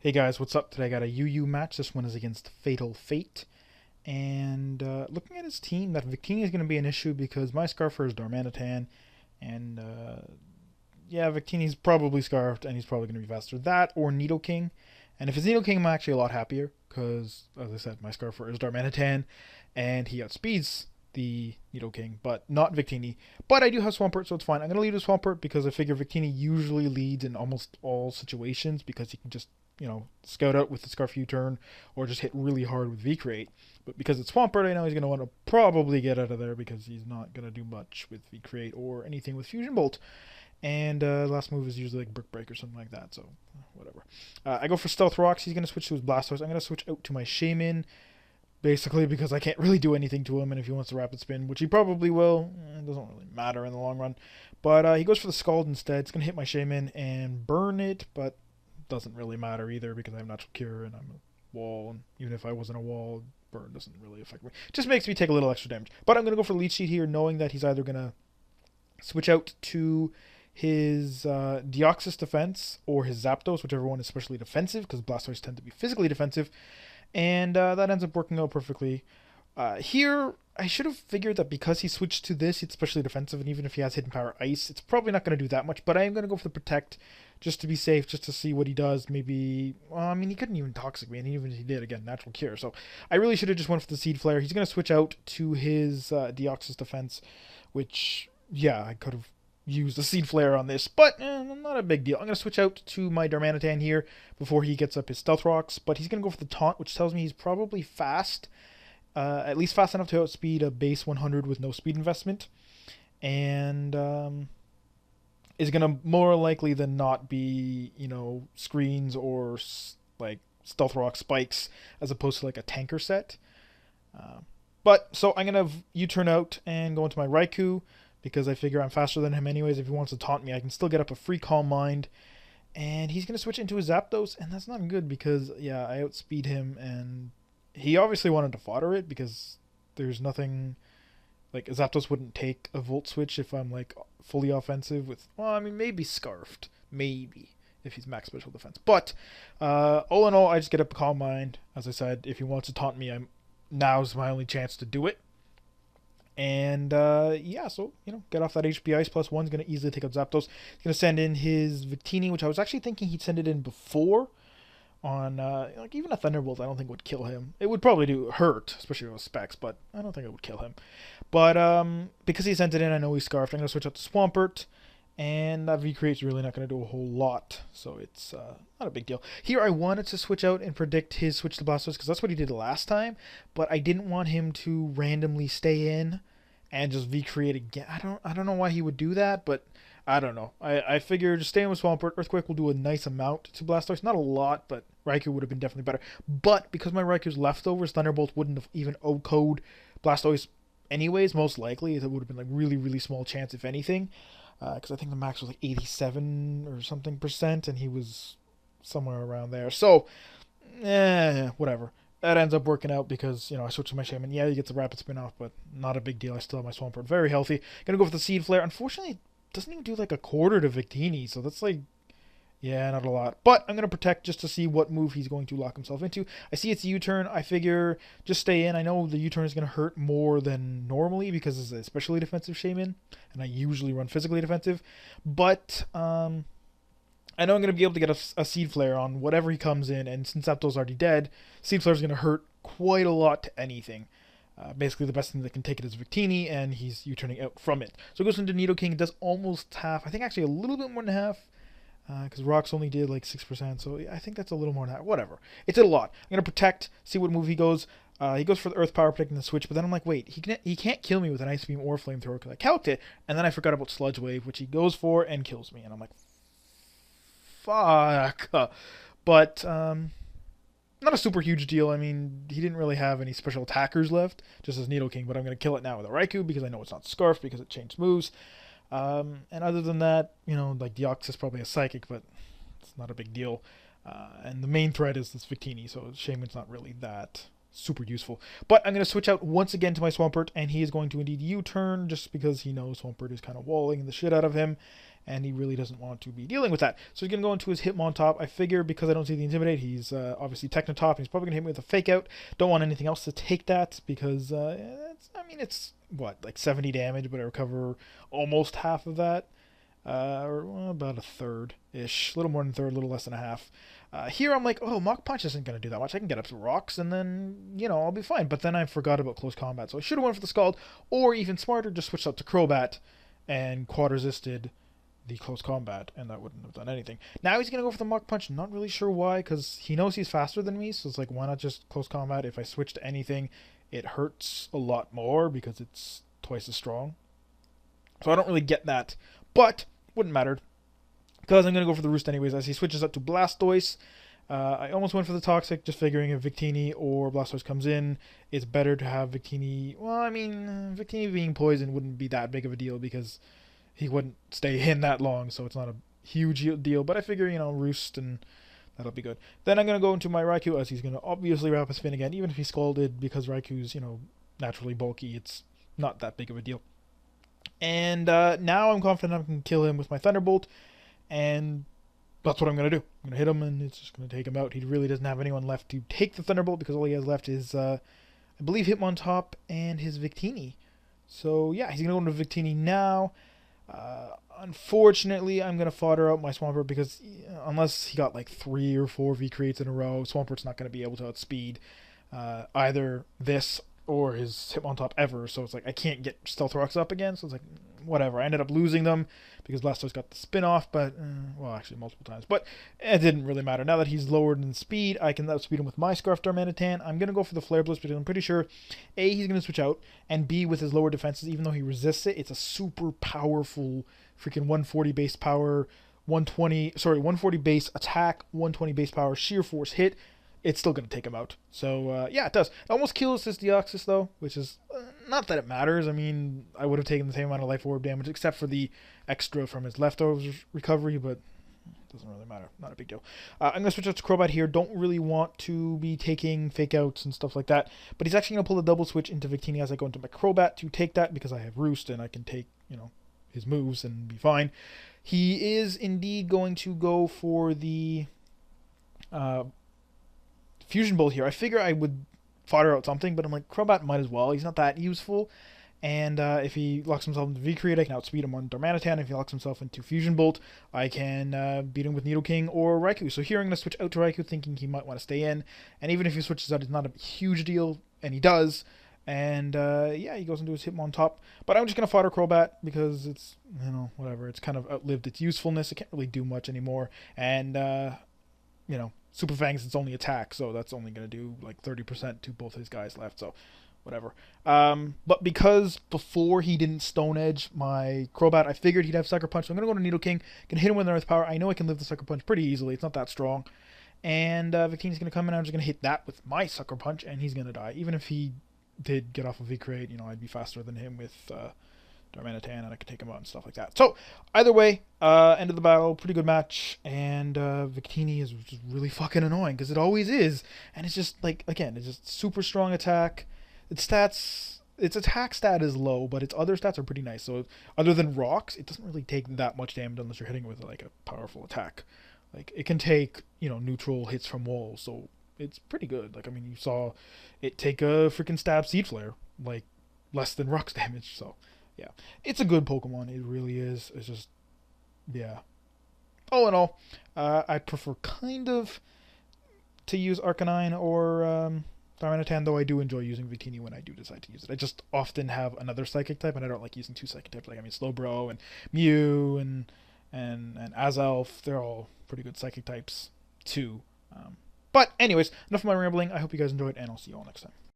Hey guys, what's up? Today I got a UU match. This one is against Fatal Fate. And looking at his team, that Victini is going to be an issue because my Scarfer is Darmanitan. And yeah, Victini's probably Scarfed and he's probably going to be faster. That or Nidoking. And if it's Nidoking, I'm actually a lot happier because, as I said, my Scarfer is Darmanitan and he outspeeds the Nidoking, but not Victini. But I do have Swampert, so it's fine. I'm going to lead with Swampert because I figure Victini usually leads in almost all situations because he can just scout out with the Scarf U-turn or just hit really hard with V-Create. But because it's Swampert, I know he's going to want to probably get out of there because he's not going to do much with V-Create or anything with Fusion Bolt. And last move is usually like Brick Break or something like that, so whatever. I go for Stealth Rocks. He's going to switch to his Blastoise. I'm going to switch out to my Shaman, basically because I can't really do anything to him, and if he wants to Rapid Spin, which he probably will, it doesn't really matter in the long run. But he goes for the Scald instead. It's going to hit my Shaman and burn it, but doesn't really matter either because I have Natural Cure and I'm a wall, and even if I wasn't a wall, burn doesn't really affect me. Just makes me take a little extra damage. But I'm going to go for Leech Seed here, knowing that he's either going to switch out to his Deoxys defense or his Zapdos, whichever one is especially defensive, because Blastoise tend to be physically defensive, and that ends up working out perfectly. Here, I should have figured that because he switched to this, it's especially defensive, and even if he has Hidden Power Ice, it's probably not going to do that much, but I am going to go for the Protect, just to be safe, just to see what he does. Maybe, well, I mean, he couldn't even Toxic me, and even if he did, again, Natural Cure, so I really should have just went for the Seed Flare. He's going to switch out to his Deoxys defense, which, yeah, I could have used the Seed Flare on this, but not a big deal. I'm going to switch out to my Darmanitan here before he gets up his Stealth Rocks, but he's going to go for the Taunt, which tells me he's probably fast, at least fast enough to outspeed a base 100 with no speed investment, and is going to more likely than not be, screens or like Stealth Rock spikes as opposed to like a tanker set. But so I'm going to U-turn out and go into my Raikou, because I figure I'm faster than him anyways. If he wants to taunt me, I can still get up a free Calm Mind. And he's going to switch into his Zapdos, and that's not good because, yeah, I outspeed him, and he obviously wanted to fodder it because there's nothing, like, Zapdos wouldn't take a Volt Switch if I'm, like, fully offensive with, well, I mean, maybe Scarfed. Maybe, if he's max special defense. But, all in all, I just get up a Calm Mind. As I said, if he wants to taunt me, now's my only chance to do it. And yeah, so get off that HP Ice plus one's gonna easily take out Zapdos. He's gonna send in his Victini, which I was actually thinking he'd send it in before. On like even a Thunderbolt, I don't think would kill him. It would probably do hurt, especially with specs, but I don't think it would kill him. But because he sent it in, I know he's Scarfed. I'm gonna switch out to Swampert, and that V-Create's really not gonna do a whole lot, so it's not a big deal. Here, I wanted to switch out and predict his switch to Blastoise because that's what he did last time, but I didn't want him to randomly stay in and just V-Create again. I don't know why he would do that, but I don't know. I figure just staying with Swampert, Earthquake will do a nice amount to Blastoise. Not a lot, but Raikou would have been definitely better. But because my Raikou's leftovers, Thunderbolt wouldn't have even O-code Blastoise anyways, most likely. It would have been like really, really small chance, if anything. Because I think the max was like 87 or something percent, and he was somewhere around there. So, whatever. That ends up working out because, I switched to my Shaman. Yeah, he gets a Rapid Spin off, but not a big deal. I still have my Swampert very healthy. Gonna go for the Seed Flare. Unfortunately, it doesn't even do like a quarter to Victini, so that's like, yeah, not a lot. But I'm gonna Protect just to see what move he's going to lock himself into. I see it's a U-turn. I figure just stay in. I know the U-turn is gonna hurt more than normally because it's a especially defensive Shaman, and I usually run physically defensive. But I know I'm going to be able to get a Seed Flare on whatever he comes in, and since Zapdos already dead, Seed Flare is going to hurt quite a lot to anything. Basically, the best thing that can take it is Victini, and he's U-turning out from it. So it goes into Nidoking. It does almost half. I think actually a little bit more than half, because Rocks only did like 6%, so I think that's a little more than half. Whatever. It's a lot. I'm going to Protect, see what move he goes. He goes for the Earth Power, protecting the switch, but then I'm like, wait, he can't kill me with an Ice Beam or Flamethrower because I calced it, and then I forgot about Sludge Wave, which he goes for and kills me, and I'm like, fuck. But not a super huge deal. I mean, he didn't really have any special attackers left, just as Nidoking, but I'm going to kill it now with a Raikou because I know it's not Scarf because it changed moves. And other than that, like Deoxys is probably a Psychic, but it's not a big deal. And the main threat is this Victini, so Shaman's not really that super useful. But I'm going to switch out once again to my Swampert, and he is going to indeed U-turn just because he knows Swampert is kind of walling the shit out of him, and he really doesn't want to be dealing with that. So he's going to go into his Hitmontop. I figure because I don't see the Intimidate, he's obviously Technotop, and he's probably going to hit me with a Fake Out. Don't want anything else to take that because, it's, what, like 70 damage, but I recover almost half of that. Or about a third-ish. A little more than a third, a little less than a half. Here I'm like, oh, Mach Punch isn't going to do that much. I can get up to rocks, and then, I'll be fine. But then I forgot about close combat, so I should have went for the Scald, or even smarter, just switched up to Crobat and quad-resisted the close combat, and that wouldn't have done anything. Now he's going to go for the Mach Punch. Not really sure why, because he knows he's faster than me, so it's like, why not just close combat? If I switch to anything, it hurts a lot more because it's twice as strong. So I don't really get that, but wouldn't matter because I'm going to go for the Roost anyways as he switches up to Blastoise. I almost went for the Toxic, just figuring if Victini or Blastoise comes in, it's better to have Victini. Well, I mean, Victini being poisoned wouldn't be that big of a deal because he wouldn't stay in that long, so it's not a huge deal. But I figure, Roost, and that'll be good. Then I'm going to go into my Raikou as he's going to obviously wrap his spin again, even if he's Scalded, because Raikou's, naturally bulky. It's not that big of a deal. And now I'm confident I can kill him with my Thunderbolt, and that's what I'm going to do. I'm going to hit him, and it's just going to take him out. He really doesn't have anyone left to take the Thunderbolt, because all he has left is, I believe, Hitmontop and his Victini. So, yeah, he's going to go into Victini now. Unfortunately, I'm going to fodder out my Swampert, because unless he got like 3 or 4 V-Creates in a row, Swampert's not going to be able to outspeed either this or his Hitmontop ever, so it's like I can't get Stealth Rocks up again, so it's like, whatever. I ended up losing them because Blastoise got the spin-off, but, well, actually multiple times, but it didn't really matter. Now that he's lowered in speed, I can outspeed him with my Scarf Darmanitan. I'm going to go for the Flare Blitz because I'm pretty sure, A, he's going to switch out, and B, with his lower defenses, even though he resists it, it's a super powerful freaking 140 base power, 140 base attack, 120 base power, sheer force hit. It's still going to take him out. So, yeah, it does. It almost kills his Deoxys, though, which is not that it matters. I mean, I would have taken the same amount of Life Orb damage, except for the extra from his leftovers recovery, but it doesn't really matter. Not a big deal. I'm going to switch out to Crobat here. Don't really want to be taking Fake Outs and stuff like that, but he's actually going to pull the double switch into Victini as I go into my Crobat to take that, because I have Roost, and I can take, his moves and be fine. He is indeed going to go for the Fusion Bolt here. I figure I would fodder out something, but I'm like, Crobat might as well. He's not that useful. And if he locks himself into V-Create, I can outspeed him on Darmanitan. If he locks himself into Fusion Bolt, I can beat him with Nidoking or Raikou. So here I'm going to switch out to Raikou, thinking he might want to stay in. And even if he switches out, it's not a huge deal, and he does. And yeah, he goes into his Hitmontop. But I'm just going to fodder Crobat because it's, whatever. It's kind of outlived its usefulness. It can't really do much anymore. And, Super Fangs, it's only attack, so that's only going to do like 30% to both his guys left, so whatever. But because before he didn't Stone Edge my Crobat, I figured he'd have Sucker Punch, so I'm going to go to Nidoking, can hit him with Earth Power. I know I can live the Sucker Punch pretty easily, it's not that strong. And Victini's going to come in, I'm just going to hit that with my Sucker Punch, and he's going to die. Even if he did get off of V-Crate, I'd be faster than him with Darmanitan, and I could take him out and stuff like that. So, either way, end of the battle, pretty good match, and Victini is just really fucking annoying, because it always is, and it's just, like, again, it's just super strong attack. Its attack stat is low, but its other stats are pretty nice, so other than rocks, it doesn't really take that much damage unless you're hitting it with, like, a powerful attack. Like, it can take, neutral hits from walls, so it's pretty good. Like, I mean, you saw it take a freaking stab Seed Flare, like, less than rocks damage, so yeah, it's a good Pokemon. It really is. It's just, yeah. All in all, I prefer kind of to use Arcanine or Darmanitan, though I do enjoy using Victini when I do decide to use it. I just often have another Psychic type, and I don't like using 2 Psychic types. Like, I mean, Slowbro and Mew and Azelf, they're all pretty good Psychic types too. But anyways, enough of my rambling. I hope you guys enjoyed, and I'll see you all next time.